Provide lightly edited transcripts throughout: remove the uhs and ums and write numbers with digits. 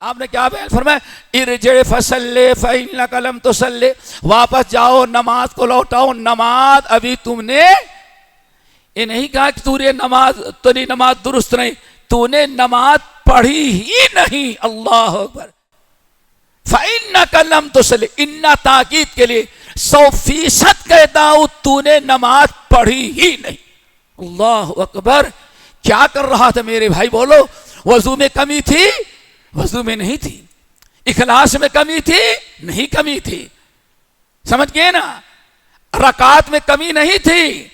آپ نے کیا بیان فرمایا؟ ارجع فصلی فإنک لم تصلی، واپس جاؤ نماز کو لوٹاؤ، نماز ابھی تم نے یہ نہیں کہا کہ تیری نماز درست نہیں، تو نے نماز پڑھی ہی نہیں. اللہ اکبر. فإنک لم تصلی، ان تاکید کے لیے 100% کہتا ہوں تو نے نماز پڑھی ہی نہیں. اللہ اکبر. کیا کر رہا تھا میرے بھائی؟ بولو. وضو میں کمی تھی؟ وضو میں نہیں تھی. اخلاص میں کمی تھی؟ نہیں کمی تھی. سمجھ گئے نا؟ رکعات میں کمی نہیں تھی.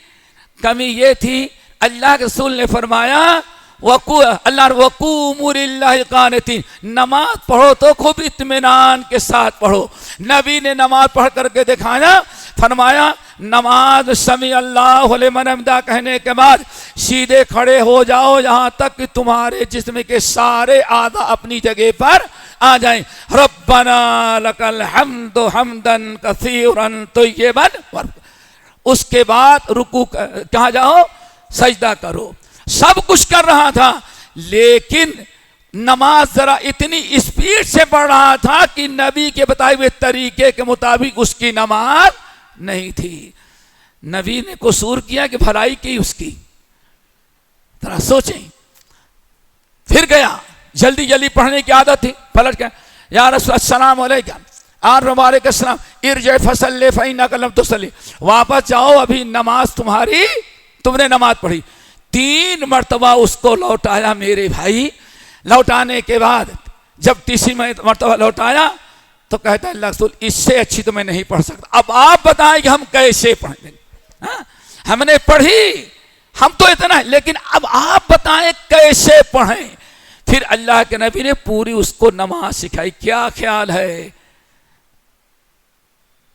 کمی یہ تھی اللہ کے رسول نے فرمایا اللہ وقوموا للہ قانتین، نماز پڑھو تو خوب اطمینان کے ساتھ پڑھو. نبی نے نماز پڑھ کر کے دکھایا، فرمایا نماز سمیع اللہ لمن حمدہ کہنے کے بعد سیدھے کھڑے ہو جاؤ یہاں تک کہ تمہارے جسم کے سارے اعضاء اپنی جگہ پر آ جائیں. ربنا لک الحمد حمدا کثیرا طیبا. اس کے بعد رکوع کہاں جاؤ، سجدہ کرو. سب کچھ کر رہا تھا لیکن نماز ذرا اتنی اسپیڈ سے پڑھ رہا تھا کہ نبی کے بتائے ہوئے طریقے کے مطابق اس کی نماز نہیں تھی. نبی نے قصور کیا کہ بھلائی کی اس کی. ذرا سوچیں. پھر گیا، جلدی جلدی پڑھنے کی عادت تھی. پلٹ گیا، یا رسول السلام علیکم. وعلیکم السلام. ارجع فصلی فإنک لم تصلی، واپس جاؤ ابھی نماز تم نے نماز پڑھی. 3 مرتبہ اس کو لوٹایا میرے بھائی. لوٹانے کے بعد جب تیسری مرتبہ لوٹایا تو کہتا ہے اللہ رسول اس سے اچھی تو میں نہیں پڑھ سکتا، اب آپ بتائیں کہ ہم کیسے پڑھیں. ہم نے پڑھی، ہم تو اتنا ہے، لیکن اب آپ بتائیں کیسے پڑھیں. پھر اللہ کے نبی نے پوری اس کو نماز سکھائی. کیا خیال ہے؟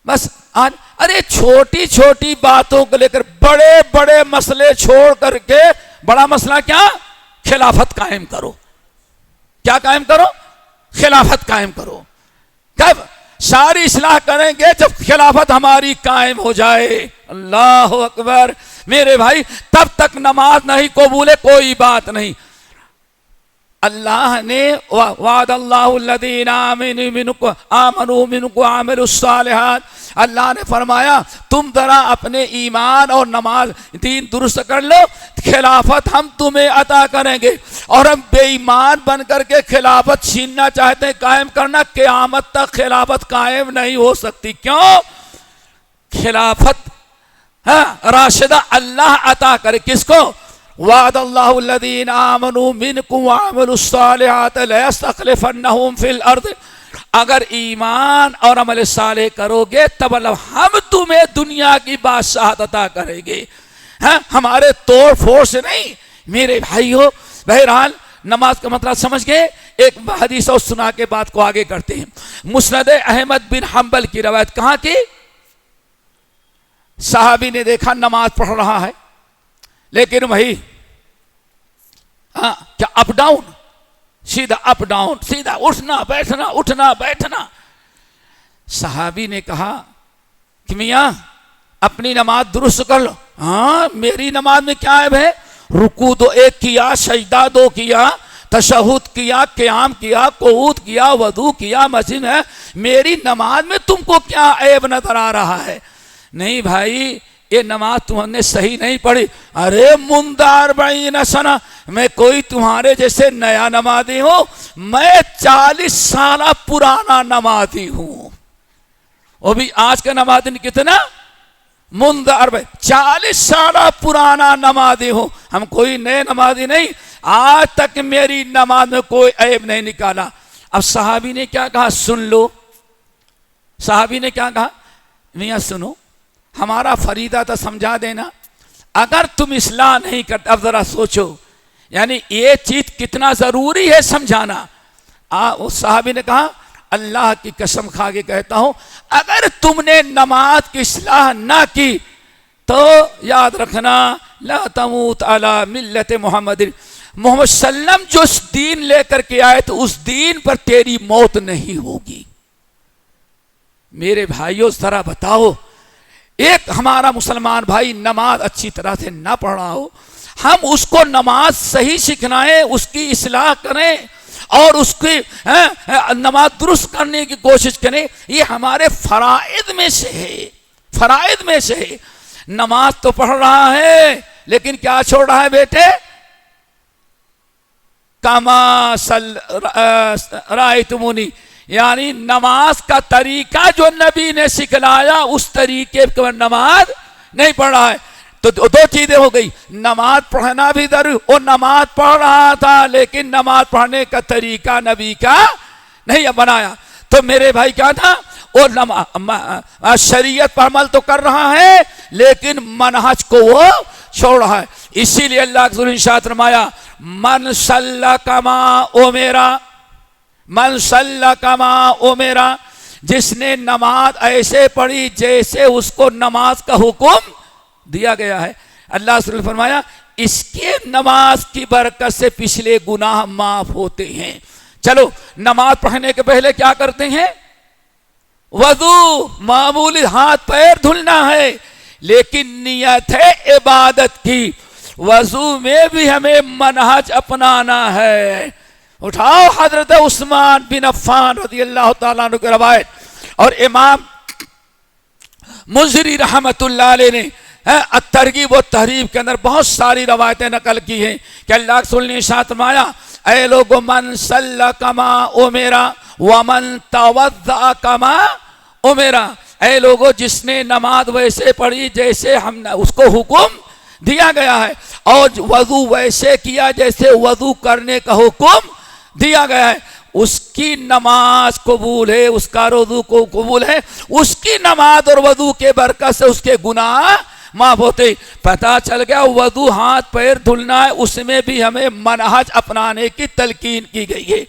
بس آج ارے چھوٹی چھوٹی باتوں کو لے کر بڑے بڑے مسئلے چھوڑ کر کے، بڑا مسئلہ کیا؟ خلافت قائم کرو. کیا قائم کرو؟ خلافت قائم کرو. کب ساری اصلاح کریں گے؟ جب خلافت ہماری قائم ہو جائے. اللہ اکبر. میرے بھائی تب تک نماز نہیں قبول ہے، کوئی بات نہیں. اللہ نے وعد اللہ الذین آمنوا منکم وعملوا الصالحات، اللہ نے فرمایا تم ذرا اپنے ایمان اور نماز دین درست کر لو، خلافت ہم تمہیں عطا کریں گے. اور ہم بے ایمان بن کر کے خلافت چھیننا چاہتے ہیں، قائم کرنا، قیامت تک خلافت قائم نہیں ہو سکتی. کیوں؟ خلافت راشدہ اللہ عطا کرے. کس کو؟ وعد اللہ الذین آمنوا منکم وعملوا الصالحات لیستخلفنہم فی الارض. اگر ایمان اور عمل صالح کرو گے تب ہم تمہیں دنیا کی بادشاہت عطا کریں گے. ہمارے توڑ پھوڑ سے نہیں میرے بھائیو. بہرحال نماز کا مطلب سمجھ گئے. ایک حدیث اور سنا کے بات کو آگے کرتے ہیں. مسند احمد بن حنبل کی روایت. کہاں کی؟ صحابی نے دیکھا نماز پڑھ رہا ہے لیکن وہی کیا اپ ڈاؤن، سیدھا اپ ڈاؤن، سیدھا اٹھنا بیٹھنا اٹھنا بیٹھنا. صحابی نے کہا کہ میاں اپنی نماز درست کر لو. ہاں میری نماز میں کیا عیب ہے؟ رکوع تو 1 کیا، سجدہ 2 کیا، تشہد کیا، قیام کیا، قعود کیا، وضو کیا، مسجد ہے. میری نماز میں تم کو کیا عیب نظر آ رہا ہے؟ نہیں بھائی یہ نماز تم نے صحیح نہیں پڑھی. ارے منذ 40 سنہ، میں کوئی تمہارے جیسے نیا نمازی ہوں، میں 40 سالہ پرانا نمازی ہوں. وہ بھی آج کا نمازی کتنا؟ منذ 40 سالہ پرانا نمازی ہوں. ہم کوئی نئے نمازی نہیں، آج تک میری نماز میں کوئی عیب نہیں نکالا. اب صحابی نے کیا کہا؟ سن لو. صحابی نے کیا کہا؟ میاں سنو، ہمارا فریضہ تھا سمجھا دینا، اگر تم اصلاح نہیں کرتے. اب ذرا سوچو یعنی یہ چیز کتنا ضروری ہے سمجھانا. اس صحابی نے کہا اللہ کی قسم کھا کے کہتا ہوں اگر تم نے نماز کی اصلاح نہ کی تو یاد رکھنا لا تموت علی ملت محمد. محمد صلی اللہ علیہ وسلم جو دین لے کر کے آئے تو اس دین پر تیری موت نہیں ہوگی. میرے بھائیوں ذرا بتاؤ، ایک ہمارا مسلمان بھائی نماز اچھی طرح سے نہ پڑھ رہا ہو، ہم اس کو نماز صحیح سکھلائیں، اس کی اصلاح کریں اور اس کی نماز درست کرنے کی کوشش کریں، یہ ہمارے فرائض میں سے ہے، فرائض میں سے ہے۔ نماز تو پڑھ رہا ہے لیکن کیا چھوڑ رہا ہے بیٹے؟ کما رأیتمونی، یعنی نماز کا طریقہ جو نبی نے سکھلایا اس طریقے پر نماز نہیں پڑھ رہا ہے۔ تو دو چیزیں ہو گئی، نماز پڑھنا بھی ضروری، وہ نماز پڑھ رہا تھا لیکن نماز پڑھنے کا طریقہ نبی کا نہیں بنایا۔ تو میرے بھائی کیا تھا، وہ شریعت پر عمل تو کر رہا ہے لیکن منہج کو وہ چھوڑ رہا ہے۔ اسی لیے اللہ کے رسول نے ارشاد فرمایا من صلی کما امرا، من صلی کما امرا، جس نے نماز ایسے پڑھی جیسے اس کو نماز کا حکم دیا گیا ہے۔ اللہ رسول نے فرمایا اس کے نماز کی برکت سے پچھلے گناہ معاف ہوتے ہیں۔ چلو نماز پڑھنے کے پہلے کیا کرتے ہیں؟ وضو، معمولی ہاتھ پیر دھلنا ہے لیکن نیت ہے عبادت کی۔ وضو میں بھی ہمیں منہج اپنانا ہے۔ اٹھاؤ حضرت عثمان بن عفان رضی اللہ تعالیٰ عنہ کی روایت، اور امام منذری رحمت اللہ علیہ نے الترغیب و تحریب کے اندر بہت ساری روایتیں نقل کی ہیں کہ اللہ کے رسول نے ارشاد فرمایا اے لوگو من صلی کما امرا ومن توضأ کما امرا، اے لوگو جس نے نماز ویسے پڑھی جیسے ہم نے اس کو حکم دیا گیا ہے، اور وضو ویسے کیا جیسے وضو کرنے کا حکم دیا گیا ہے، اس کی نماز قبول ہے، اس کا وضو کو قبول ہے، اس کی نماز اور وضو کے برکت سے اس کے گناہ معاف ہوتے۔ پتہ چل گیا وضو ہاتھ پیر دھلنا ہے، اس میں بھی ہمیں منہج اپنانے کی تلقین کی گئی ہے۔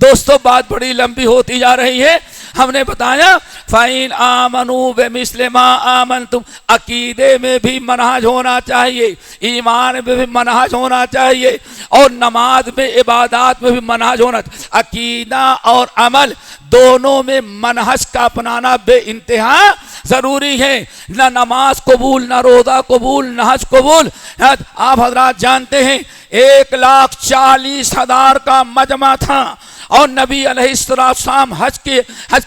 دوستو بات بڑی لمبی ہوتی جا رہی ہے، ہم نے بتایا فَإِنْ آمَنُوا بِمِثْلِ مَا آمَنْتُمْ، عقیدے میں بھی منہج ہونا چاہیے، ایمان میں بھی منہج ہونا چاہیے، اور نماز میں عبادات میں بھی منہج ہونا چاہیے۔ عقیدہ اور عمل دونوں میں منہج کا اپنانا بے انتہا ضروری ہے۔ نہ نماز قبول، نہ روزہ قبول، نہ حج قبول۔ آپ حضرات جانتے ہیں 1,40,000 کا مجمع تھا اور نبی علیہ السلام حج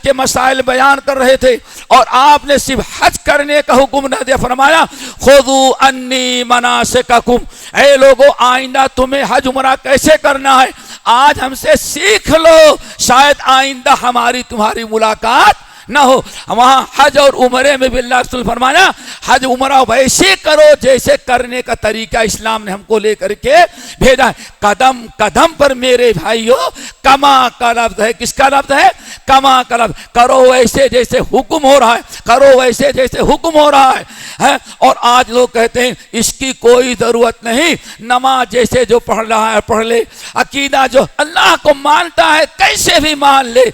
کے مسائل بیان کر رہے تھے، اور آپ نے صرف حج کرنے کا حکم نہ دیا، فرمایا خذوا انی مناسککم، اے لوگو آئندہ تمہیں حج عمرہ کیسے کرنا ہے آج ہم سے سیکھ لو، شاید آئندہ ہماری تمہاری ملاقات نہ ہو۔ وہاں حج اور عمرے میں بھی اللہ رسول فرمایا حج عمرہ ویسے کرو جیسے کرنے کا طریقہ اسلام نے ہم کو لے کر کے بھیجا ہے۔ قدم قدم پر میرے بھائیو کما کا لفظ ہے، کس کا لفظ ہے؟ کما کا لفظ، کرو ویسے جیسے حکم ہو رہا ہے، کرو ویسے جیسے حکم ہو رہا ہے۔ اور آج لوگ کہتے ہیں اس کی کوئی ضرورت نہیں، نماز جیسے جو پڑھ رہا ہے پڑھ لے، عقیدہ جو اللہ کو مانتا ہے کیسے بھی مان لے،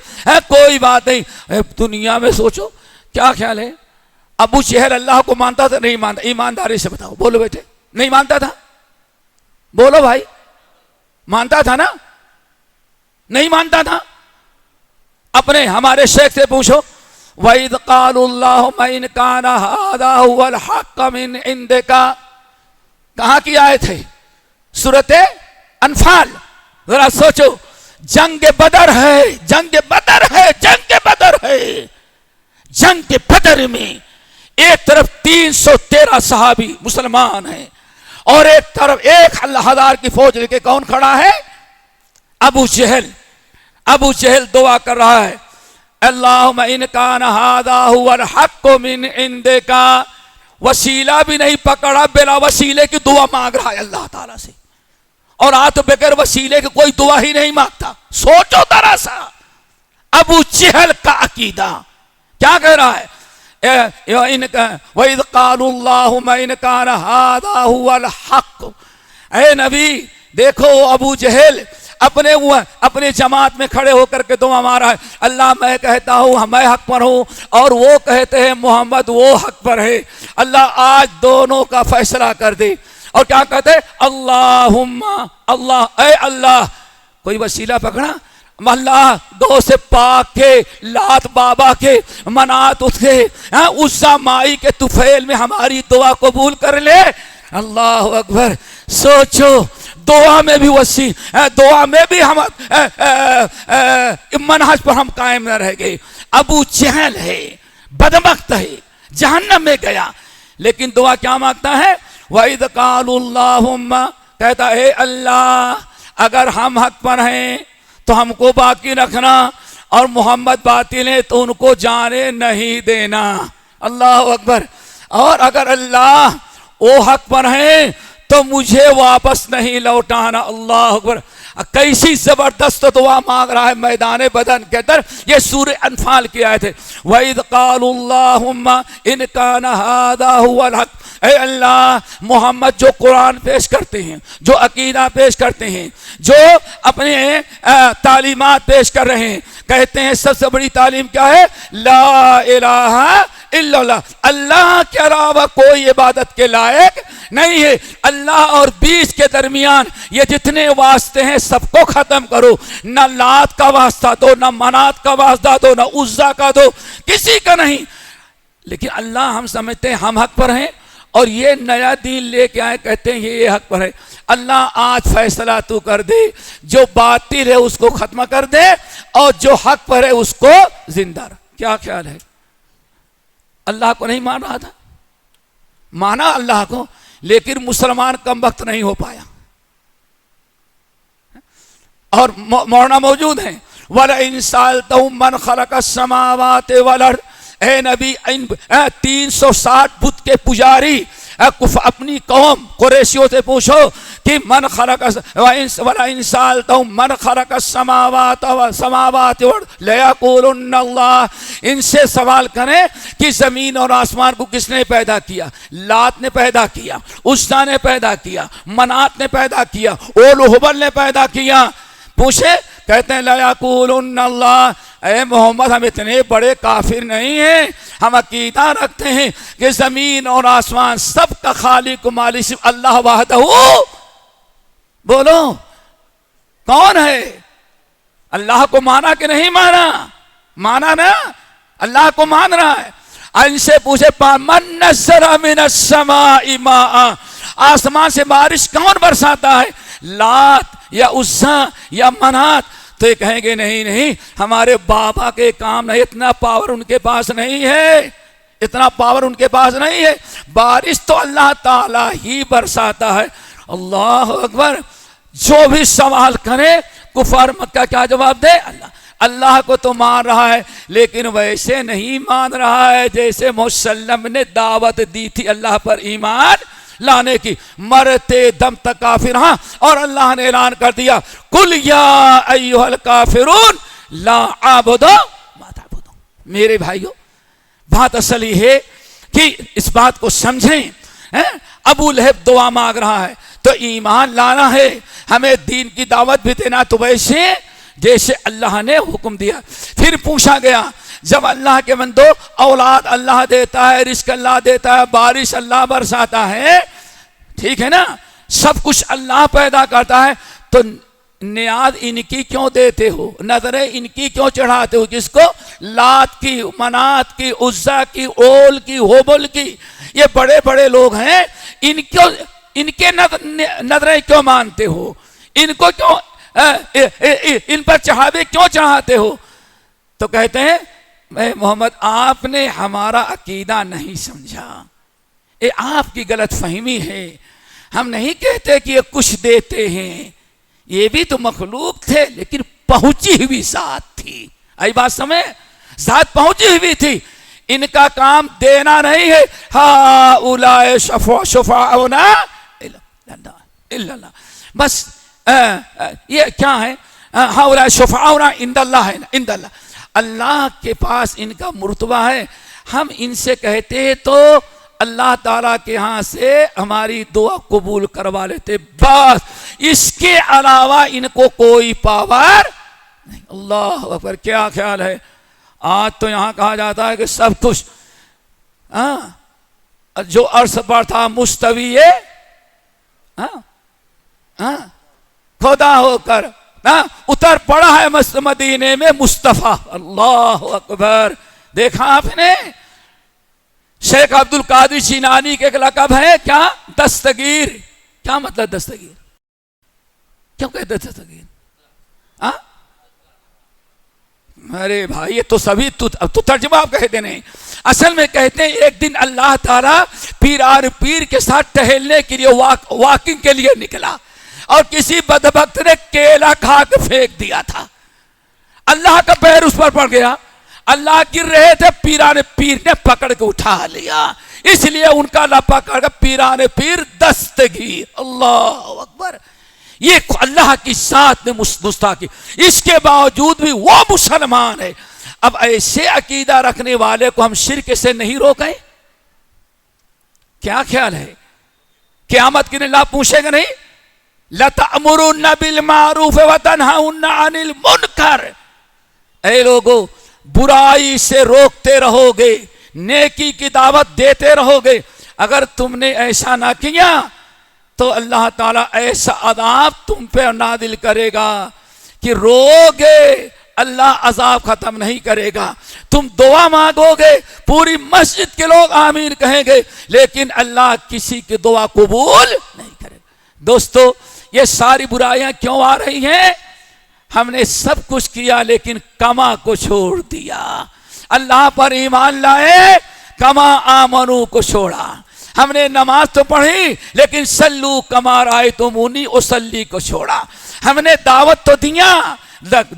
کوئی بات نہیں۔ دنیا میں سوچو کیا خیال ہے، ابو جہل اللہ کو مانتا تھا نہیں مانتا؟ ایمانداری سے بتاؤ، بولو بیٹے، نہیں مانتا تھا؟ بولو بھائی، مانتا تھا نا؟ نہیں مانتا تھا؟ اپنے ہمارے شیخ سے پوچھو وَإِذْ قَالُوا اللَّهُمَّ إِنْ كَانَ هَذَا هُوَ الْحَقَّ مِنْ عِنْدِكَ، کہاں کی آیت ہے؟ سورۃ انفال۔ ذرا سوچو، جنگ بدر ہے، جنگ بدر ہے، جنگ بدر ہے، جنگ بدر میں ایک طرف 313 صحابی مسلمان ہیں اور ایک طرف 1,000 کی فوج لے کے کون کھڑا ہے؟ ابو جہل۔ ابو جہل دعا کر رہا ہے اللہم ان کان ھذا ھو الحق من عندک، وسیلہ بھی نہیں پکڑا، بلا وسیلے کی دعا مانگ رہا ہے اللہ تعالیٰ سے، اور آج تو بغیر وسیلے کے کوئی دعا ہی نہیں مانگتا۔ سوچو ذرا سا ابو جہل کا عقیدہ کیا کہہ رہا ہے؟ وَإِذْ قَالُوا اللَّهُمَّ إِنْ كَانَ هَذَا هُوَ الْحَقُّ، اے نبی دیکھو ابو جہل اپنے جماعت میں کھڑے ہو کر کے دعا مارا ہے، اللہ میں کہتا ہوں میں حق پر ہوں، اور وہ کہتے ہیں محمد وہ حق پر ہے، اللہ آج دونوں کا فیصلہ کر دے۔ اور کیا کہتے ہیں؟ اللہم، اللہ اے اللہ، کوئی وسیلہ پکڑا؟ اللہ دو سے پاک کے، لات بابا کے، منات اس کے، عزا مائی کے طفیل میں ہماری دعا قبول کر لے۔ اللہ اکبر۔ سوچو دعا میں بھی وسیع، دعا میں بھی ہم منہج پر ہم قائم نہ رہ گئے. ابو جہل ہے، بدبخت ہے، جہنم میں گیا، لیکن دعا کیا مانگتا ہے؟ وَإِذْ قَالُوا اللَّهُمَّ، کہتا ہے اللہ اگر ہم حق پر ہیں تو ہم کو باقی رکھنا، اور محمد باطل ہے تو ان کو جانے نہیں دینا. اللہ اکبر. اور اگر اللہ وہ حق پر ہیں تو مجھے واپس نہیں لوٹانا. اللہ اکبر. کیسی زبردست دعا مانگ رہا ہے میدان بدن کے اندر. یہ سورہ انفال کی آیت ہے. وَإِذْ قَالُوا اللَّهُمَّ إِنْ كَانَ هَذَا هُوَ الْحَقُّ. اے اللہ محمد جو قرآن پیش کرتے ہیں، جو عقیدہ پیش کرتے ہیں، جو اپنے تعلیمات پیش کر رہے ہیں، کہتے ہیں سب سے بڑی تعلیم کیا ہے؟ لا الہ الا اللہ. اللہ کے علاوہ کوئی عبادت کے لائق نہیں ہے. اللہ اور بیچ کے درمیان یہ جتنے واسطے ہیں سب کو ختم کرو. نہ لات کا واسطہ دو، نہ منات کا واسطہ دو، نہ عزا کا دو، کسی کا نہیں. لیکن اللہ ہم سمجھتے ہیں ہم حق پر ہیں اور یہ نیا دین لے کے آئے، کہتے ہیں یہ حق پر ہے. اللہ آج فیصلہ تو کر دے، جو باطل ہے اس کو ختم کر دے اور جو حق پر ہے اس کو زندہ رکھ. کیا خیال ہے؟ اللہ کو نہیں مان رہا تھا، مانا اللہ کو، لیکن مسلمان کم وقت نہیں ہو پایا. اور مولانا موجود ہیں. وَلَئِن سَأَلْتَهُم مَّنْ خَلَقَ السَّمَاوَاتِ وَالْأَرْضَ. اے نبی 360 بت کے پجاری اپنی قوم قریشیوں سے پوچھو کہ من خلق وَلَئِن سَأَلْتَهُم مَّنْ خَلَقَ السَّمَاوَاتِ لَيَقُولُنَّ اللَّهُ. ان سے سوال کریں کہ زمین اور آسمان کو کس نے پیدا کیا؟ لات نے پیدا کیا، عزا نے پیدا کیا، منات نے پیدا کیا، اول و حبل نے پیدا کیا. پوچھے، کہتے ہیں لَيَقُولُنَّ اللَّهُ. اے محمد ہم اتنے بڑے کافر نہیں ہیں، ہم عقیدہ رکھتے ہیں کہ زمین اور آسمان سب کا خالق و مالک صرف اللہ وحدہ. بولو کون ہے؟ اللہ کو مانا کہ نہیں مانا؟ مانا نا، اللہ کو مان رہا ہے. ان سے پوچھے مَن نَزَّلَ مِنَ السَّمَاءِ مَاءً. آسمان سے بارش کون برساتا ہے؟ لات یا عزا یا منات. تو یہ کہیں گے نہیں نہیں ہمارے بابا کے کام نہیں، اتنا پاور ان کے پاس نہیں ہے، اتنا پاور ان کے پاس نہیں ہے. بارش تو اللہ تعالیٰ ہی برساتا ہے. اللہ اکبر. جو بھی سوال کرے کفار مکہ کیا جواب دے؟ اللہ کو تو مان رہا ہے لیکن ویسے نہیں مان رہا ہے جیسے مسلم نے دعوت دی تھی اللہ پر ایمان لانے کی. مرتے دم تک کافر. ہاں، اور اللہ نے اعلان کر دیا قل یا ایھا الکافرون لا اعبد ما تعبدون. میرے بھائیو بات اصل یہ ہے کہ اس بات کو سمجھیں. ابو لہب دعا مانگ رہا ہے تو ایمان لانا ہے، ہمیں دین کی دعوت بھی دینا تو ویسے جیسے اللہ نے حکم دیا. پھر پوچھا گیا جب اللہ کے بندو اولاد اللہ دیتا ہے، رزق اللہ دیتا ہے، بارش اللہ برساتا ہے، ٹھیک ہے نا، سب کچھ اللہ پیدا کرتا ہے، تو نیاز ان کی کیوں دیتے ہو؟ نظریں ان کی کیوں چڑھاتے ہو؟ کس کو؟ لات کی، منات کی، عزا کی، اول کی، ہوبل کی. یہ بڑے بڑے لوگ ہیں، ان کے نظریں کیوں مانتے ہو؟ ان کو کیوں ان پر چڑھاوے کیوں چڑھاتے ہو؟ تو کہتے ہیں اے محمد آپ نے ہمارا عقیدہ نہیں سمجھا، یہ آپ کی غلط فہمی ہے. ہم نہیں کہتے کہ یہ کچھ دیتے ہیں، یہ بھی تو مخلوق تھے لیکن پہنچی ہوئی ذات تھی. آئی بات سمجھ؟ ذات پہنچی ہوئی تھی، ان کا کام دینا نہیں ہے. ہؤلاء شفاعؤنا الا اللہ. بس یہ کیا ہے؟ ہؤلاء شفاعؤنا عند اللہ، عند اللہ، اللہ کے پاس ان کا مرتبہ ہے. ہم ان سے کہتے ہیں تو اللہ تعالیٰ کے ہاں سے ہماری دعا قبول کروا لیتے، بس اس کے علاوہ ان کو کوئی پاور نہیں. اللہ اکبر. کیا خیال ہے؟ آج تو یہاں کہا جاتا ہے کہ سب کچھ جو عرش پر تھا مستوی خدا ہو کر اتر پڑا ہے مدینے میں مصطفیٰ. اللہ اکبر. دیکھا آپ نے شیخ عبد القادر جیلانی کے ایک لقب ہے کیا؟ دستگیر. کیا مطلب دستگیر؟ کیوں کہتے دستگیر؟ ارے بھائی یہ تو سبھی تو ترجمہ آپ کہتے نہیں، اصل میں کہتے ہیں ایک دن اللہ تعالیٰ پیر کے ساتھ ٹہلنے کے لیے واکنگ کے لیے نکلا، اور کسی بدبخت نے کیلا کھا کے پھینک دیا تھا، اللہ کا پیر اس پر پڑ گیا، اللہ گر رہے تھے، پیر نے پکڑ کے اٹھا لیا، اس لیے ان کا اللہ پکڑ کے پیر دستگیر۔ اللہ اکبر، یہ اللہ کی ذات میں مستحقی، اس کے باوجود بھی وہ مسلمان ہے۔ اب ایسے عقیدہ رکھنے والے کو ہم شرک سے نہیں روکیں؟ کیا خیال ہے؟ قیامت کے دن اللہ پوچھے گا نہیں لَتَأْمُرُنَّ بِالْمَعْرُوفِ وَتَنْهَوْنَ عَنِ الْمُنْكَرِ، اے لوگو برائی سے روکتے رہو گے، نیکی کی دعوت دیتے رہو گے، اگر تم نے ایسا نہ کیا تو اللہ تعالیٰ ایسا عذاب تم پہ نازل کرے گا کہ روگے، اللہ عذاب ختم نہیں کرے گا، تم دعا مانگو گے، پوری مسجد کے لوگ آمین کہیں گے، لیکن اللہ کسی کی دعا قبول نہیں کرے گا۔ دوستو یہ ساری برائیاں کیوں آ رہی ہیں؟ ہم نے سب کچھ کیا لیکن کما کو چھوڑ دیا، اللہ پر ایمان لائے، کما آمنو کو چھوڑا، ہم نے نماز تو پڑھی لیکن سلو کما رأیتمونی اصلی کو چھوڑا، ہم نے دعوت تو دیا،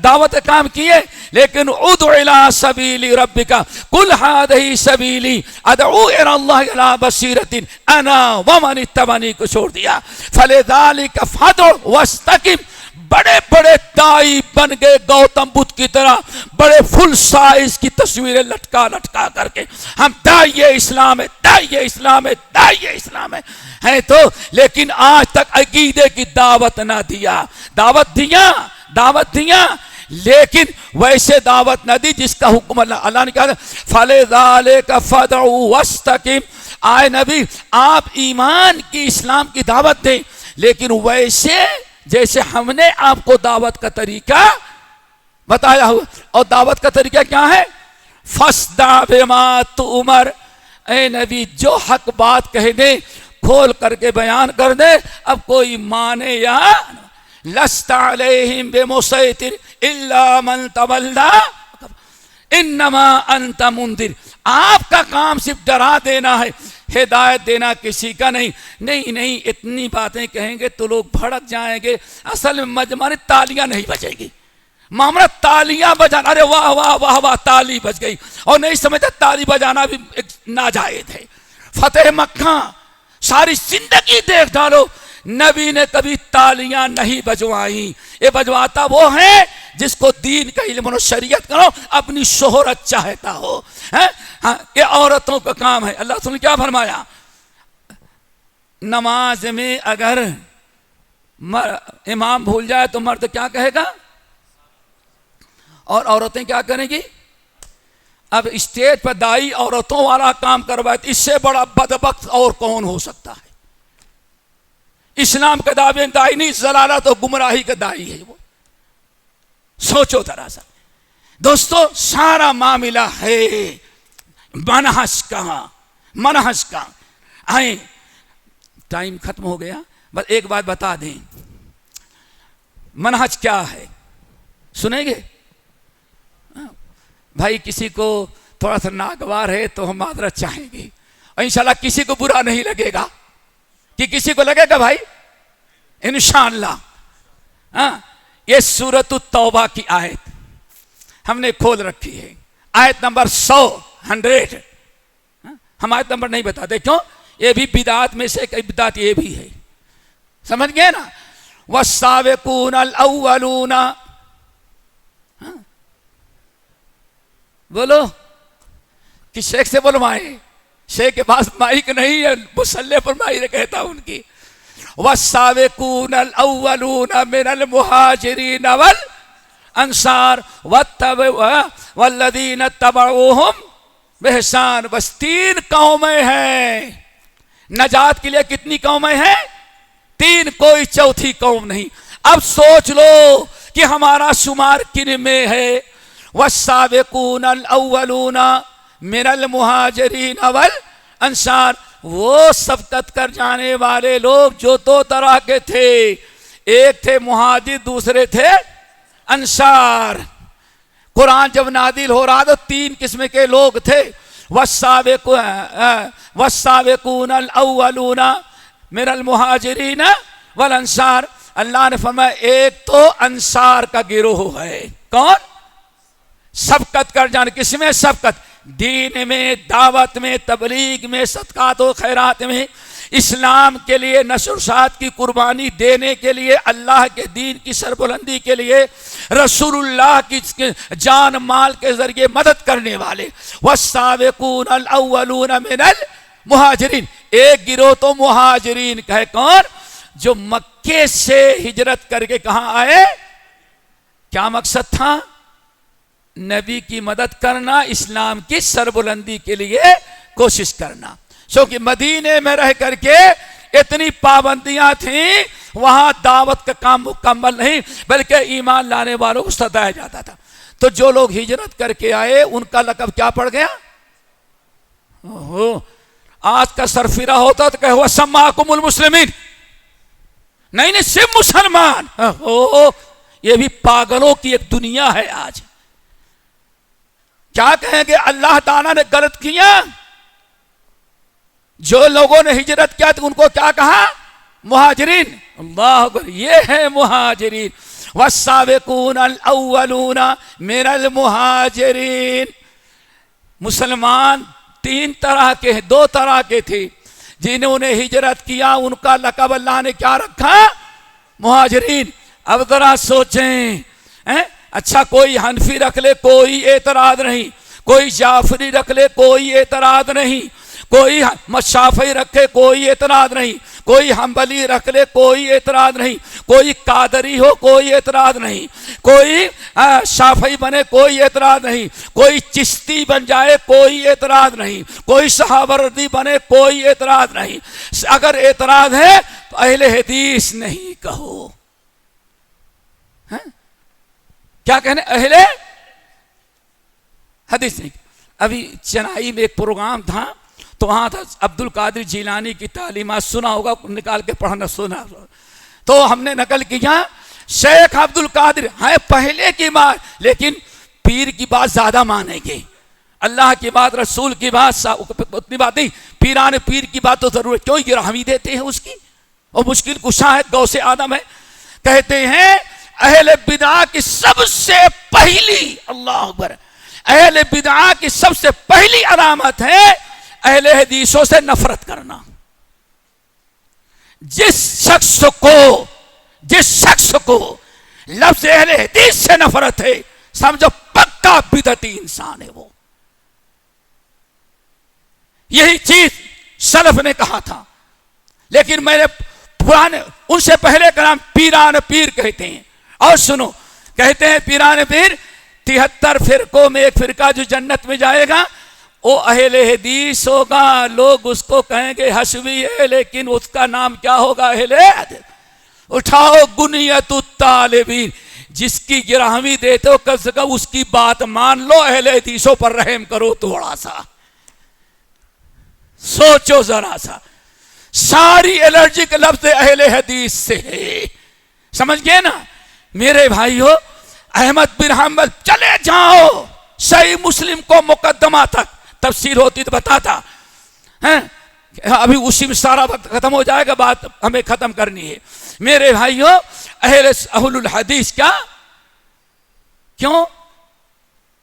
دعوت کام کیے، لیکن ادع الی سبیل ربک قل ھذہ سبیلی ادعو الی اللہ علی بصیرۃ انا ومن اتبعنی کو چھوڑ دیا۔ فلذلک فادع واستقم، بڑے بڑے دائی بن گئے گوتم بدھ کی طرح، بڑے فل سائز کی تصویریں لٹکا لٹکا کر کے ہم داعیے اسلام ہے، داعیے اسلام ہے، داعیے اسلام ہے تو، لیکن آج تک عقیدے کی دعوت نہ دیا، دعوت دیا لیکن ویسے دعوت نہ دی جس کا حکم اللہ نے کہا فَلِذَلِكَ فَادْعُ وَاسْتَقِمْ، آئے نبی آپ ایمان کی اسلام کی دعوت دیں، لیکن ویسے جیسے ہم نے آپ کو دعوت کا طریقہ بتایا ہوا، اور دعوت کا طریقہ کیا ہے؟ فَاسْدَعْ بِمَا تُؤْمَرْ، اے نبی جو حق بات کہہ دیں کھول کر کے بیان کر دے، اب کوئی مانے یا لَسْتَ عَلَيْهِمْ بِمُسَيْطِرٍ إِلَّا مَنْ تَوَلَّىٰ إِنَّمَا أَنْتَ مُنذِرٌ، آپ کا کام صرف ڈرا دینا ہے، ہدایت دینا کسی کا نہیں، اتنی باتیں کہیں گے تو لوگ بھڑک جائیں گے، اصل میں مجمع تالیاں نہیں بجے گی، معاملہ تالیاں بجانا، ارے واہ واہ واہ واہ تالی بج گئی، اور نہیں سمجھتا تالی بجانا بھی ایک ناجائز ہے۔ فتح مکہ ساری زندگی دیکھ ڈالو، نبی نے کبھی تالیاں نہیں بجوائیں، یہ بجواتا وہ ہے جس کو دین کا علم و شریعت کرو، اپنی شہرت چاہتا ہو، یہ عورتوں کا کام ہے۔ اللہ نے کیا فرمایا؟ نماز میں اگر امام بھول جائے تو مرد کیا کہے گا اور عورتیں کیا کریں گی؟ اب اسٹیج پر دائی عورتوں والا کام کروائے تو اس سے بڑا بدبخت اور کون ہو سکتا ہے؟ اسلام کا دائی نہیں، ضلالت اور گمراہی کا دائی ہے وہ، سوچو ذرا سا دوستو، سارا معاملہ ہے منہج کا۔ آئیں ٹائم ختم ہو گیا، بس ایک بات بتا دیں، منہج کیا ہے سنیں گے؟ بھائی کسی کو تھوڑا سا ناگوار ہے تو ہم معذرت چاہیں گے، اور انشاءاللہ کسی کو برا نہیں لگے گا، کہ کسی کو لگے گا بھائی انشاءاللہ۔ یہ سورۃ التوبہ کی آیت ہم نے کھول رکھی ہے، آیت نمبر 100 ہم آیت نمبر نہیں بتاتے، کیوں؟ یہ بھی بدعات میں سے ایک بدعت یہ بھی ہے، سمجھ گئے نا؟ والسابقون الاولون، بولو کہ شیخ سے بلوائیں، شیخ کے پاس مائک نہیں ہے، مسلح پر مائک کہتا ہوں ان کی۔ والسابقون الاولون من المہاجرین والانصار والذین اتبعوہم بإحسان، بس 3 قومیں ہیں، نجات کے لیے کتنی قومیں ہیں؟ 3، کوئی چوتھی قوم نہیں۔ اب سوچ لو کہ ہمارا شمار کن میں ہے؟ والسابقون الاولون من المہاجرین والانصار وہ سبقت کر جانے والے لوگ جو دو طرح کے تھے، ایک تھے مہاجر، دوسرے تھے انصار۔ قرآن جب نازل ہو رہا تو تین قسم کے لوگ تھے، والسابقون الاولون من المہاجرین والانصار۔ اللہ نے فرمایا ایک تو انصار کا گروہ ہے، کون؟ سبقت کر جانے، کس میں سبقت؟ دین میں، دعوت میں، تبلیغ میں، صدقات و خیرات میں، اسلام کے لیے نشر و اشاعت کی قربانی دینے کے لیے، اللہ کے دین کی سربلندی کے لیے، رسول اللہ کی جان مال کے ذریعے مدد کرنے والے۔ والسابقون الاولون من المہاجرین، ایک گروہ تو مہاجرین کا ہے، کون؟ جو مکے سے ہجرت کر کے کہاں آئے؟ کیا مقصد تھا؟ نبی کی مدد کرنا، اسلام کی سربلندی کے لیے کوشش کرنا۔ کیونکہ مدینے میں رہ کر کے اتنی پابندیاں تھیں، وہاں دعوت کا کام مکمل نہیں بلکہ ایمان لانے والوں کو ستایا جاتا تھا۔ تو جو لوگ ہجرت کر کے آئے ان کا لقب کیا پڑ گیا؟ آج کا سرفرا ہوتا تو کہ وَسَمَّاكُمُ الْمُسْلِمِينَ، نہیں صرف مسلمان۔ یہ بھی پاگلوں کی ایک دنیا ہے آج۔ کیا کہیں گے؟ اللہ تعالیٰ نے غلط کیا، جو لوگوں نے ہجرت کیا تو ان کو کیا کہا؟ مہاجرین۔ اللہ اکبر، یہ ہے مہاجرین۔ والسابقون الاولون من المہاجرین۔ مسلمان تین طرح کے ہیں، دو طرح کے تھے، جنہوں نے ہجرت کیا ان کا لقب اللہ نے کیا رکھا؟ مہاجرین۔ اب ذرا سوچیں، اچھا کوئی حنفی رکھ لے کوئی اعتراض نہیں، کوئی جعفری رکھ لے کوئی اعتراض نہیں، کوئی شافعی رکھے کوئی اعتراض نہیں، کوئی حنبلی رکھ لے کوئی اعتراض نہیں، کوئی قادری ہو کوئی اعتراض نہیں، کوئی شافعی بنے کوئی اعتراض نہیں، کوئی چشتی بن جائے کوئی اعتراض نہیں، کوئی صحابردی بنے کوئی اعتراض نہیں۔ اگر اعتراض ہے تو اہل حدیث نہیں کہو۔ کیا کہنے؟ اہل حدیث نہیں۔ ابھی چنائی میں ایک پروگرام تھا تو وہاں تھا عبد القادر جیلانی کی تعلیمات، سنا ہوگا، نکال کے پڑھنا سنا، تو ہم نے نقل کیا شیخ عبد القادر ہے پہلے کی بات، لیکن پیر کی بات زیادہ مانیں گے، اللہ کی بات رسول کی بات اتنی بات نہیں، پیران پیر کی بات تو ضرور ہے، کیوں گرہمی دیتے ہیں اس کی، اور مشکل کشا ہے، غوث آدم ہے۔ کہتے ہیں اہل بدعہ کی سب سے پہلی، اللہ اکبر، اہل بدعہ کی سب سے پہلی علامت ہے اہل حدیثوں سے نفرت کرنا۔ جس شخص کو لفظ اہل حدیث سے نفرت ہے، سمجھو پکا بدعتی انسان ہے وہ۔ یہی چیز سلف نے کہا تھا، لیکن میں نے پرانے ان سے پہلے کا نام پیران پیر کہتے ہیں۔ اور سنو، کہتے ہیں پیران پیر 73 فرقوں میں ایک فرقہ جو جنت میں جائے گا وہ اہل حدیث ہوگا، لوگ اس کو کہیں گے حشوی ہے، لیکن اس کا نام کیا ہوگا؟ اہل حدیث۔ اٹھاؤ گنیت الطالبین، جس کی گرامی دیتے ہو کم سے کم اس کی بات مان لو، اہل حدیثوں پر رحم کرو تھوڑا سا، سوچو ذرا سا۔ ساری الرجی کا لفظ اہل حدیث سے ہے، سمجھ گئے نا میرے بھائیو؟ احمد بن حنبل، چلے جاؤ صحیح مسلم کو مقدمہ تک تفسیر ہوتی تو بتاتا، ابھی اسی میں سارا وقت ختم ہو جائے گا، بات ہمیں ختم کرنی ہے میرے بھائیو۔ اہل الحدیث کیوں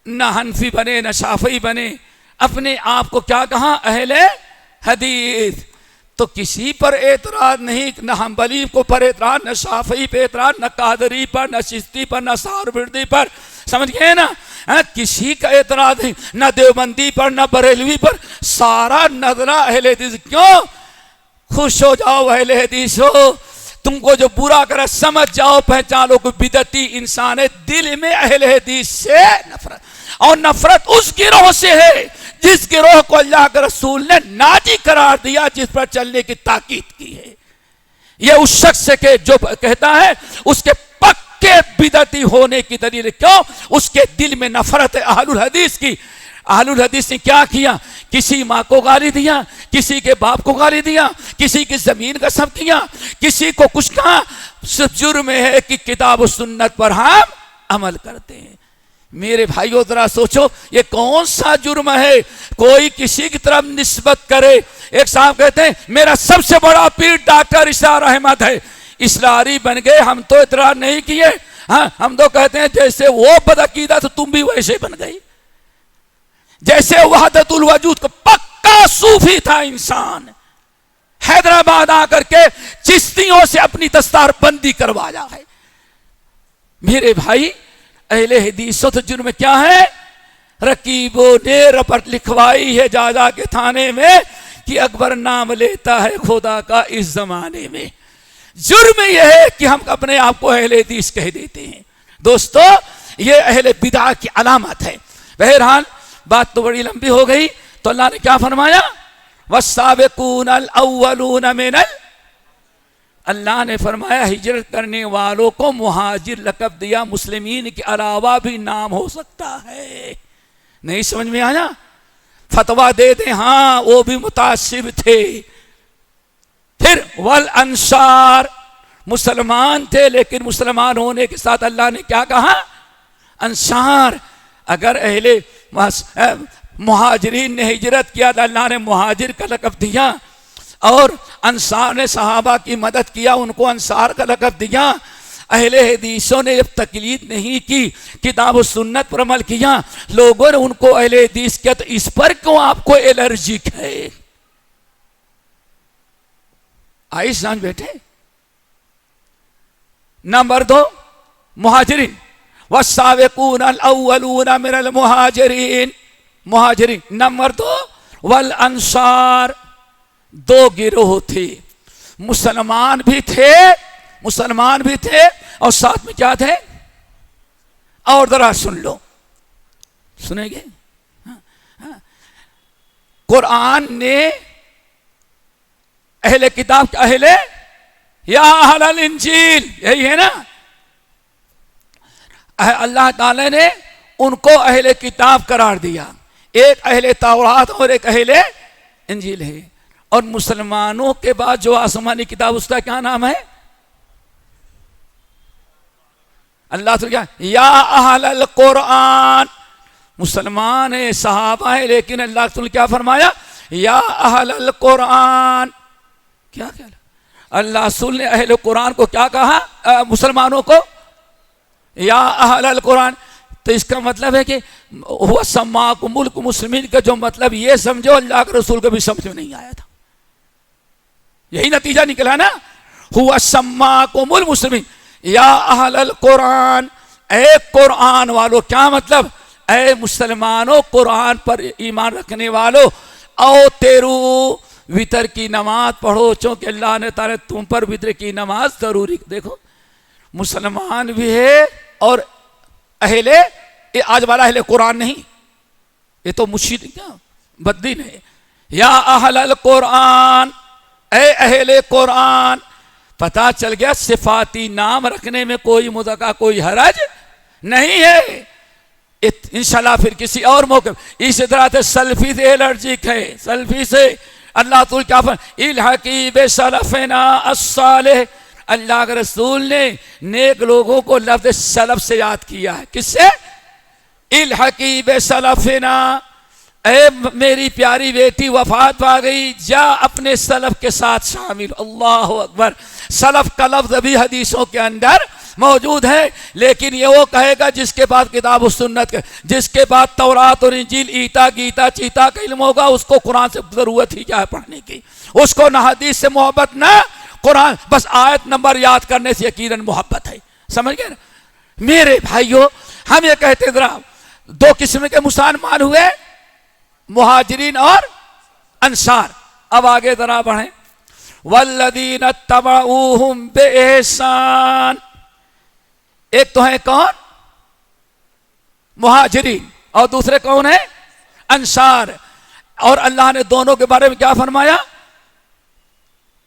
نہ حنفی بنے نہ شافعی بنے، اپنے آپ کو کیا کہا؟ اہل حدیث۔ تو کسی پر اعتراض نہیں، نہ حنبلی کو پر اعتراض، نہ شافعی پہ اعتراض، نہ قادری پر، نہ چشتی پر، نہ سہروردی پر، سمجھ گئے نا؟ کسی کا اعتراض نہیں، نہ دیوبندی پر، نہ بریلوی پر، سارا نظرہ اہل حدیث۔ کیوں؟ خوش ہو جاؤ اہل حدیث ہو، تم کو جو برا کرے سمجھ جاؤ، پہچانو کوئی بدعتی انسان ہے، دل میں اہل حدیث سے نفرت، اور نفرت اس گروہ سے ہے جس گروہ کو اللہ کے رسول نے ناجی قرار دیا، جس پر چلنے کی تاکید کی ہے۔ یہ اس شخص سے کہ جو کہتا ہے اس کے پکے بدعتی ہونے کی دلیل، کیوں؟ اس کے دل میں نفرت ہے اہل الحدیث کی۔ اہل الحدیث نے کیا کیا کسی ماں کو گالی دیا، کسی کے باپ کو گالی دیا، کسی کی زمین کا سب کیا، کسی کو کچھ کہا، صرف جرم ہے کہ کتاب و سنت پر ہم عمل کرتے ہیں۔ میرے بھائیو ذرا سوچو یہ کون سا جرم ہے؟ کوئی کسی کی طرف نسبت کرے۔ ایک صاحب کہتے ہیں میرا سب سے بڑا پیر ڈاکٹر اسرار احمد ہے، اسراری بن گئے، ہم تو اطراع نہیں کیے، ہاں ہم تو کہتے ہیں جیسے وہ بدعقیدہ تو تم بھی ویسے بن گئی۔ جیسے وحدت الوجود کا پکا صوفی تھا انسان، حیدرآباد آ کر کے چشتیوں سے اپنی دستار بندی کروایا ہے۔ میرے بھائی اہل حدیثوں تو جرم کیا ہے؟ رقیبوں نے رپٹ لکھوائی ہے جا جا کے تھانے میں کہ اکبر نام لیتا ہے خدا کا اس زمانے میں۔ جرم یہ ہے کہ ہم اپنے آپ کو اہل حدیث کہہ دیتے ہیں۔ دوستو یہ اہل بدعہ کی علامت ہے۔ بہرحال بات تو بڑی لمبی ہو گئی، تو اللہ نے کیا فرمایا؟ والسابقون الاولون من اللہ نے فرمایا ہجرت کرنے والوں کو مہاجر لقب دیا، مسلمین کے علاوہ بھی نام ہو سکتا ہے۔ نہیں سمجھ میں آیا؟ فتویٰ دے دیں ہاں وہ بھی متعصب تھے۔ پھر والانصار، مسلمان تھے لیکن مسلمان ہونے کے ساتھ اللہ نے کیا کہا؟ انصار۔ اگر اہل مہاجرین نے ہجرت کیا تو اللہ نے مہاجر کا لقب دیا، اور انصار نے صحابہ کی مدد کیا، ان کو انصار کا لقب دیا۔ اہل حدیثوں نے جب تقلید نہیں کی، کتاب و سنت پر عمل کیا، لوگوں نے ان کو اہل حدیث کیا، تو اس پر کیوں آپ کو الرجک ہے؟ آئی سمجھ بیٹھے؟ نمبر 2 مہاجرین، والسابقون الاولون من المہاجرین، مہاجرین۔ نمبر 2 والانصار، 2 گروہ تھے، مسلمان بھی تھے اور ساتھ میں کیا تھے؟ اور ذرا سن لو، سنیں گے؟ قرآن نے اہل کتاب اہل یا اہل الانجیل، یہی ہے نا، اللہ تعالی نے ان کو اہل کتاب قرار دیا، ایک اہل تورات اور ایک اہل انجیل ہے۔ اور مسلمانوں کے بعد جو آسمانی کتاب اس کا کیا نام ہے؟ اللہ تو کیا یا اہل القرآن، مسلمان ہے، صحابہ ہے، لیکن اللہ تعالی کیا فرمایا؟ یا اہل القرآن۔ کیا اللہ رسول نے اہل قرآن کو کیا کہا؟ مسلمانوں کو یا اہل القرآن۔ تو اس کا مطلب ہے کہ وہ سماکم ملک مسلمین کا جو مطلب یہ سمجھو اللہ کے رسول کو بھی سمجھ میں نہیں آیا تھا، یہی نتیجہ نکلا نا۔ ہوا سماکم المسلمین یا اہل القرآن، اے قرآن والو، کیا مطلب؟ اے مسلمانوں، قرآن پر ایمان رکھنے والو، او تیرو وطر کی نماز پڑھو، چونکہ اللہ نے تعالیٰ تم پر وطر کی نماز ضروری۔ دیکھو مسلمان بھی ہے اور اہل آج والا اہل قرآن نہیں، یہ تو مشرک کیا بددین ہے۔ یا اہل القرآن، اے اہل قرآن، پتہ چل گیا صفاتی نام رکھنے میں کوئی مذاکرہ کوئی حرج نہیں ہے۔ انشاءاللہ پھر کسی اور موقع اسی طرح سے سلفی سے الرجک ہے، سلفی سے اللہ تعالیٰ کیا فرمایا؟ الحقی بسلفنا الصالح، اللہ کے رسول نے نیک لوگوں کو لفظ سلف سے یاد کیا ہے۔ کس سے؟ الحقی بسلفنا، اے میری پیاری بیٹی وفات پا گئی، جا اپنے سلف کے ساتھ شامل۔ اللہ اکبر، سلف کا لفظ بھی حدیثوں کے اندر موجود ہے، لیکن یہ وہ کہے گا جس کے بعد کتاب و سنت کے، جس کے بعد تورات اور انجیل ایتا گیتا چیتا کا علم ہوگا، اس کو قرآن سے ضرورت ہی کیا ہے پڑھنے کی، اس کو نہ حدیث سے محبت نہ قرآن، بس آیت نمبر یاد کرنے سے یقیناً محبت ہے۔ سمجھ گئے نا میرے بھائیو؟ ہم یہ کہتے ذرا 2 قسم کے مسلمان ہوئے، مہاجرین اور انصار۔ اب آگے ذرا بڑھیں۔ والذین اتبعوہم بإحسان، ایک تو ہیں کون؟ مہاجرین، اور دوسرے کون ہیں؟ انصار۔ اور اللہ نے دونوں کے بارے میں کیا فرمایا؟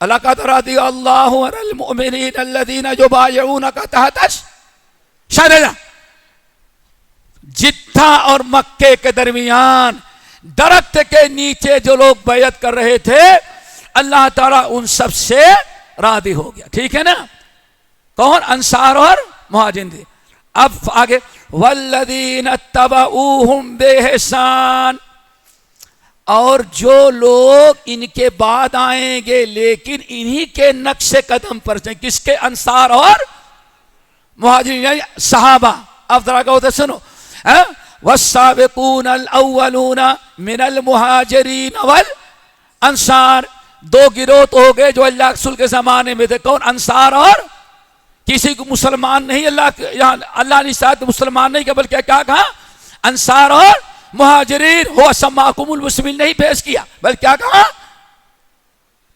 لقد رضی اللہ عن المؤمنین الذین یبایعونک تحت الشجرہ، جدہ اور مکے کے درمیان درخت کے نیچے جو لوگ بیعت کر رہے تھے اللہ تعالیٰ ان سب سے راضی ہو گیا. ٹھیک ہے نا؟ کون؟ انصار اور مہاجرین. اب آگے والذین اتبعوہم بإحسان، اور جو لوگ ان کے بعد آئیں گے لیکن انہی کے نقش قدم پر چلیں. کس کے؟ انصار اور مہاجرین یعنی صحابہ. اب ذرا کہو تو سنو، والسابقون الاولون من المہاجرین والانصار. دو گروہ تو ہو گئے جو اللہ کے رسول کے زمانے میں تھے. کون؟ انصار اور کسی کو مسلمان نہیں. اللہ نے ساتھ مسلمان نہیں کہ بلکہ کیا کہا؟ انصار اور مہاجرین. ہوا سماکم المسلمین نہیں پیش کیا بلکہ کیا کہا؟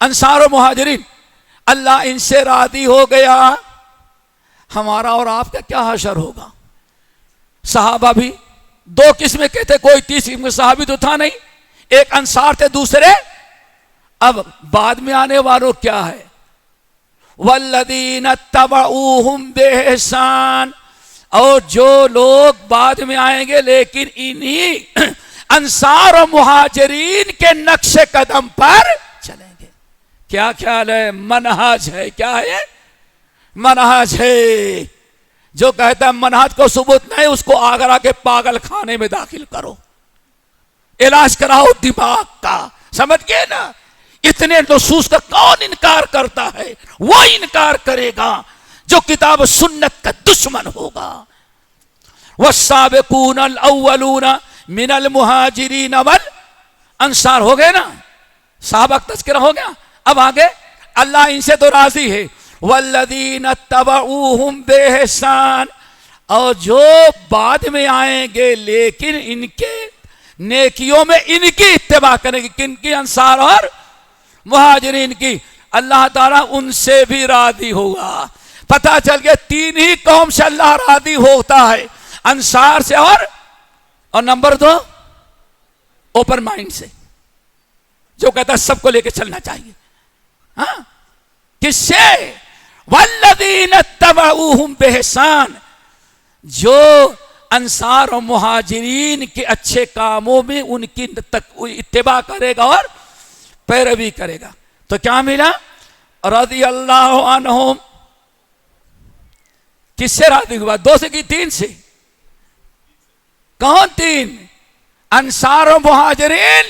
انصار اور مہاجرین. اللہ ان سے راضی ہو گیا. ہمارا اور آپ کا کیا حشر ہوگا؟ صحابہ بھی دو قسمیں کے تھے، کوئی تیسری میں صحابی تو تھا نہیں. ایک انصار تھے، دوسرے اب بعد میں آنے والوں کیا ہے؟ والذین اتبعوہم بإحسان، اور جو لوگ بعد میں آئیں گے لیکن انہی انصار و مہاجرین کے نقش قدم پر چلیں گے. کیا خیال ہے؟ منہج ہے. کیا ہے؟ منہج ہے. جو کہتا ہے منہج کو ثبوت نہیں، اس کو آگرہ کے پاگل خانے میں داخل کرو، علاج کراؤ دماغ کا. سمجھ گئے نا؟ اتنے نصوص کا کون انکار کرتا ہے؟ وہ انکار کرے گا جو کتاب و سنت کا دشمن ہوگا. والسابقون الاولون من المہاجرین والانصار. ہو گئے نا؟ صحابہ کا تذکرہ ہو گیا. اب آگے اللہ ان سے تو راضی ہے. والذین اتبعوہم بإحسان، اور جو بعد میں آئیں گے لیکن ان کے نیکیوں میں ان کی اتباع کریں گے. کن کی؟ انصار اور مہاجرین کی. اللہ تعالیٰ ان سے بھی راضی ہوگا. پتہ چل گیا تین ہی قوم سے اللہ راضی ہوتا ہے، انصار سے اور نمبر دو اوپن مائنڈ سے، جو کہتا ہے سب کو لے کے چلنا چاہیے. ہاں کس سے؟ والذین اتبعوہم بإحسان، جو انصار و مہاجرین کے اچھے کاموں میں ان کی اتباع کرے گا اور پیروی کرے گا. تو کیا ملا؟ رضی اللہ عنہم. کس سے راضی ہوا؟ دو سے کی تین سے؟ کون تین؟ انصار و مہاجرین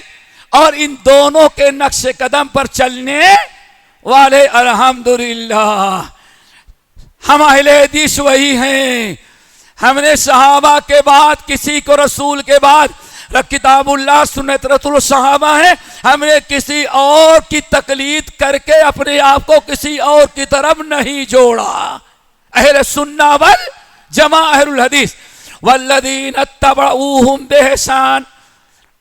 اور ان دونوں کے نقش قدم پر چلنے والے. الحمدللہ ہم اہل حدیث وہی ہیں. ہم نے صحابہ کے بعد کسی کو رسول کے بعد کتاب اللہ سنت رسول صحابہ ہیں. ہم نے کسی اور کی تقلید کر کے اپنے آپ کو کسی اور کی طرف نہیں جوڑا. اہل سنہ والجماعہ اہل الحدیث. والذین اتبعوہم بإحسان،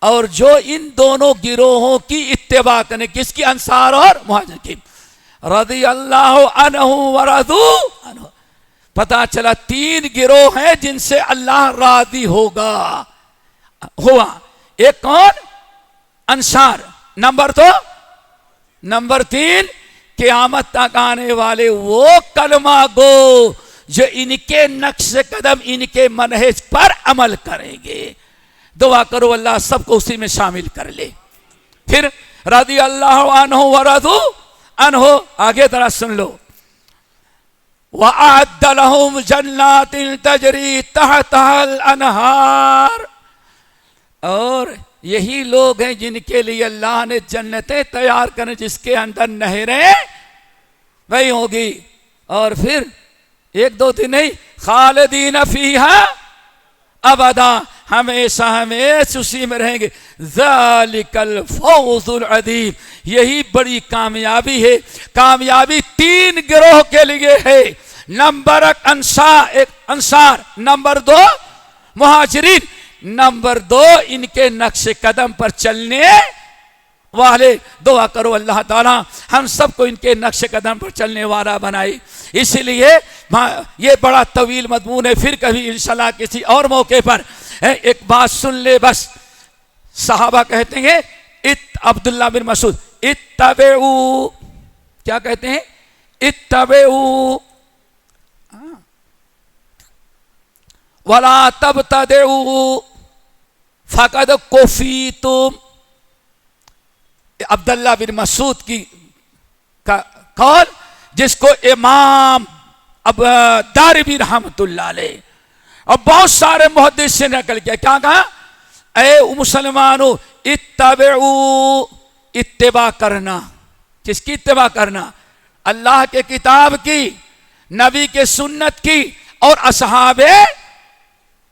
اور جو ان دونوں گروہوں کی اتباع کرنے. کس کی؟ انصار اور مہاجرین کی. رضی اللہ عنہ ورضوا عنہ. پتہ چلا تین گروہ ہیں جن سے اللہ راضی ہوگا. ہوا ایک کون؟ انصار. نمبر دو، نمبر تین قیامت تک آنے والے وہ کلمہ گو جو ان کے نقش قدم ان کے منہج پر عمل کریں گے. دعا کرو اللہ سب کو اسی میں شامل کر لے. پھر رضی اللہ عنہ ورضوا عنہ. آگے ذرا سن لو. وَأَعَدَّ لَهُمْ جَنَّاتٍ تَجْرِي تَحْتَهَا الْأَنْهَارُ، اور یہی لوگ ہیں جن کے لیے اللہ نے جنتیں تیار کریں جس کے اندر نہریں وہی ہوگی. اور پھر ایک دو تین نہیں، خالدین فیہا ابدا، ہمیشہ ہمیشہ اسی میں رہیں گے. ذالک الفوز العظیم، یہی بڑی کامیابی ہے. کامیابی تین گروہ کے لیے ہے. نمبر ایک انصار، نمبر دو مہاجرین، نمبر دو ان کے نقش قدم پر چلنے والے. دعا کرو اللہ تعالیٰ ہم سب کو ان کے نقش قدم پر چلنے والا بنائی. اسی لیے یہ بڑا طویل مضمون ہے، پھر کبھی انشاءاللہ کسی اور موقع پر ایک بات سن لے بس. صحابہ کہتے ہیں عبداللہ بن مسعود اتبعوا، کیا کہتے ہیں؟ اتبعوا ولا تبتدعوا فقد کفیتم، عبداللہ بن مسعود کی قول، جس کو امام اب دارمی رحمت اللہ علیہ اور بہت سارے محدث سے نقل کیا، کیا کہا؟ اے مسلمانوں اتبعوا، اتباع کرنا، کس کی اتباع کرنا؟ اللہ کے کتاب کی، نبی کے سنت کی، اور اصحاب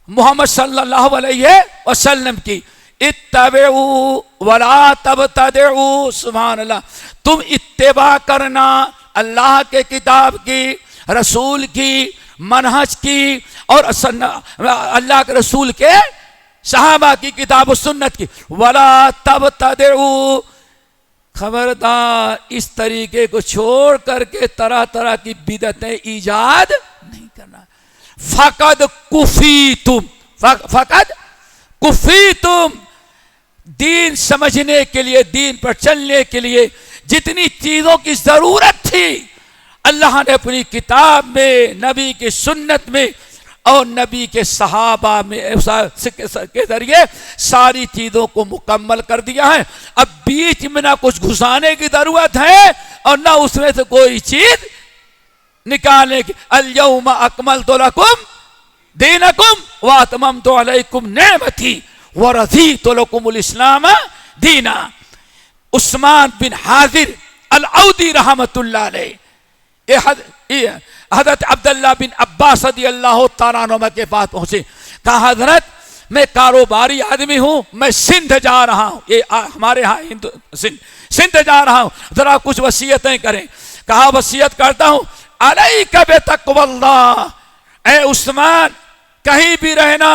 محمد صلی اللہ علیہ وسلم کی۔ اتبعوا ولا تبتدعوا، سبحان اللہ، تم اتباع کرنا اللہ کے کتاب کی، رسول کی، منہج کی، اور اللہ کے رسول کے صحابہ کی کتاب و سنت کی۔ ولا تبتدعوا، خبردار اس طریقے کو چھوڑ کر کے طرح طرح کی بدعتیں ایجاد نہیں کرنا۔ فقد کفیتم، فقد کفیتم، دین سمجھنے کے لیے، دین پر چلنے کے لیے جتنی چیزوں کی ضرورت تھی اللہ نے اپنی کتاب میں، نبی کی سنت میں اور نبی کے صحابہ میں کے ذریعے ساری چیزوں کو مکمل کر دیا ہے۔ اب بیچ میں نہ کچھ گھسانے کی ضرورت ہے اور نہ اس میں سے کوئی چیز نکالنے کی۔ الیوم اکملت لکم دینکم واتممت علیکم نعمتی ورضیت لکم الاسلام دینا۔ عثمان بن حاضر العودی رحمت اللہ علیہ حضرت عبداللہ بن عباس رضی اللہ تعالیٰ عنہ کے پاس پہنچے، کہا حضرت میں کاروباری آدمی ہوں، میں سندھ جا رہا ہوں، یہ ہمارے ہاں سندھ جا رہا ہوں، ذرا کچھ وصیتیں کریں۔ کہا وصیت کرتا ہوں، علیک بتقوی اللہ، اے عثمان کہیں بھی رہنا،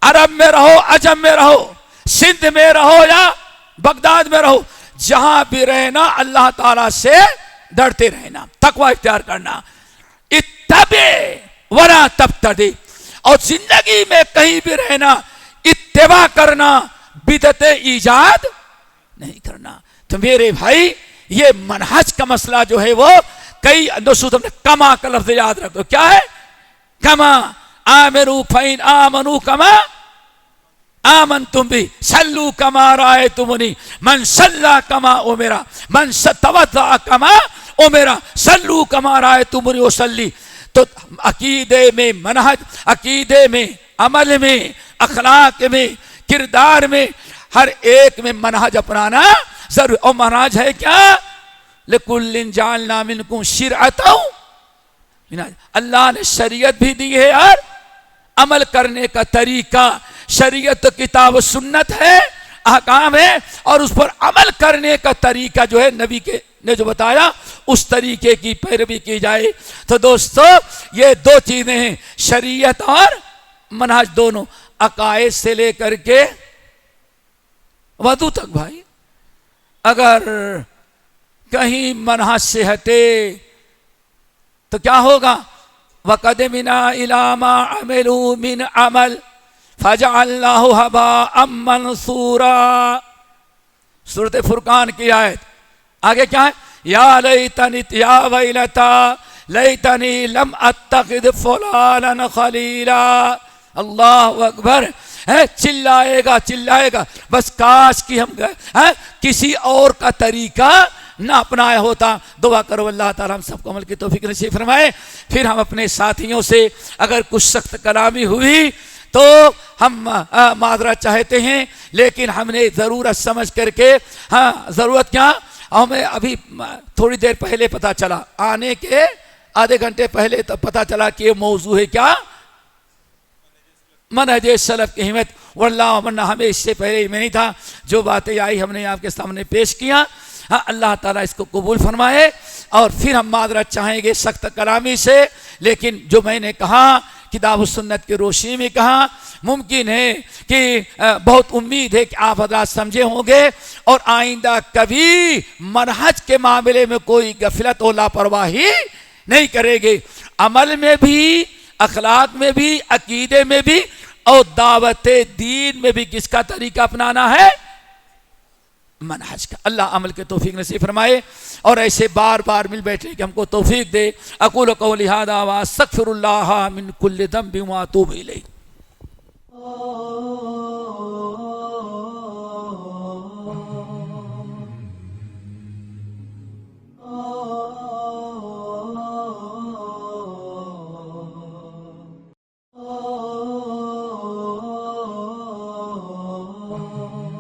عرب میں رہو، عجم میں رہو، سندھ میں رہو یا بغداد میں رہو، جہاں بھی رہنا اللہ تعالیٰ سے ڈرتے رہنا، تقوی اختیار کرنا۔ اتبع ولا تبتدع، اور زندگی میں کہیں بھی رہنا اتباع کرنا، بدعت ایجاد نہیں کرنا۔ تو میرے بھائی یہ منہج کا مسئلہ جو ہے وہ کئی نصوص میں کما کا لفظ یاد رکھ دو، کیا ہے؟ کما آمنوا فإن آمنوا کما آمنتم بھی، صلوا کما رأیتمونی، من صلی کما امر، من توضأ کما امر، صلوا کما رأیتمونی اصلی۔ تو عقیدے میں، منہج عقیدے میں، عمل میں، اخلاق میں، کردار میں، ہر ایک میں منہج اپنانا ضرور۔ اور منہج ہے کیا؟ لِكُلٍّ جَعَلْنَا مِنْكُمْ شِرْعَةً، اللہ نے شریعت بھی دی ہے اور عمل کرنے کا طریقہ۔ شریعت تو کتاب و سنت ہے، احکام ہے، اور اس پر عمل کرنے کا طریقہ جو ہے نبی کے نے جو بتایا اس طریقے کی پیروی کی جائے۔ تو دوستو یہ دو چیزیں ہیں، شریعت اور منہج، دونوں عقائد سے لے کر کے وضو تک۔ بھائی اگر کہیں منہج سے ہٹے تو کیا ہوگا؟ وَقَدِمْنَا إِلَىٰ مَا عَمِلُوا مِنْ عَمَلٍ فَجَعَلْنَاهُ هَبَاءً مَّنثُورًا۔ سورۃ فرقان کی آیت آگے کیا ہے؟ یا لیتنی یا ویلتا لیتنی لم اتخذ فلانا خلیلا۔ اللہ اکبر، چلائے گا چلائے گا، بس کاش کی ہم کسی اور کا طریقہ نہ اپنایا ہوتا۔ دعا کرو اللہ تعالیٰ ہم سب کو عمل کی توفیق نصیب فرمائے۔ پھر ہم اپنے ساتھیوں سے اگر کچھ سخت کلامی ہوئی تو ہم معذرت چاہتے ہیں، لیکن ہم نے ضرورت سمجھ کر کے، ہاں ضرورت کیا، ہمیں ابھی تھوڑی دیر پہلے پتا چلا، آنے کے آدھے گھنٹے پہلے تو پتا چلا کہ یہ موضوع ہے کیا؟ منہج سلف کی اہمیت۔ واللہ ورنہ ہمیں اس سے پہلے میں نہیں تھا، جو باتیں آئی ہم نے آپ کے سامنے پیش کیا۔ ہاں اللہ تعالیٰ اس کو قبول فرمائے۔ اور پھر ہم معذرت چاہیں گے سخت کلامی سے، لیکن جو میں نے کہا کتاب و سنت کی روشنی میں کہا، ممکن ہے کہ بہت امید ہے کہ آپ حضرات سمجھے ہوں گے اور آئندہ کبھی منہج کے معاملے میں کوئی غفلت اور لاپرواہی نہیں کرے گے، عمل میں بھی، اخلاق میں بھی، عقیدے میں بھی، اور دعوت دین میں بھی کس کا طریقہ اپنانا ہے؟ منہج کا۔ اللہ عمل کے توفیق نصیب فرمائے اور ایسے بار بار مل بیٹھے کہ ہم کو توفیق دے۔ اقول قولی ھذا واستغفر اللہ من کل ذنب واتوب الیہ۔ اللہ.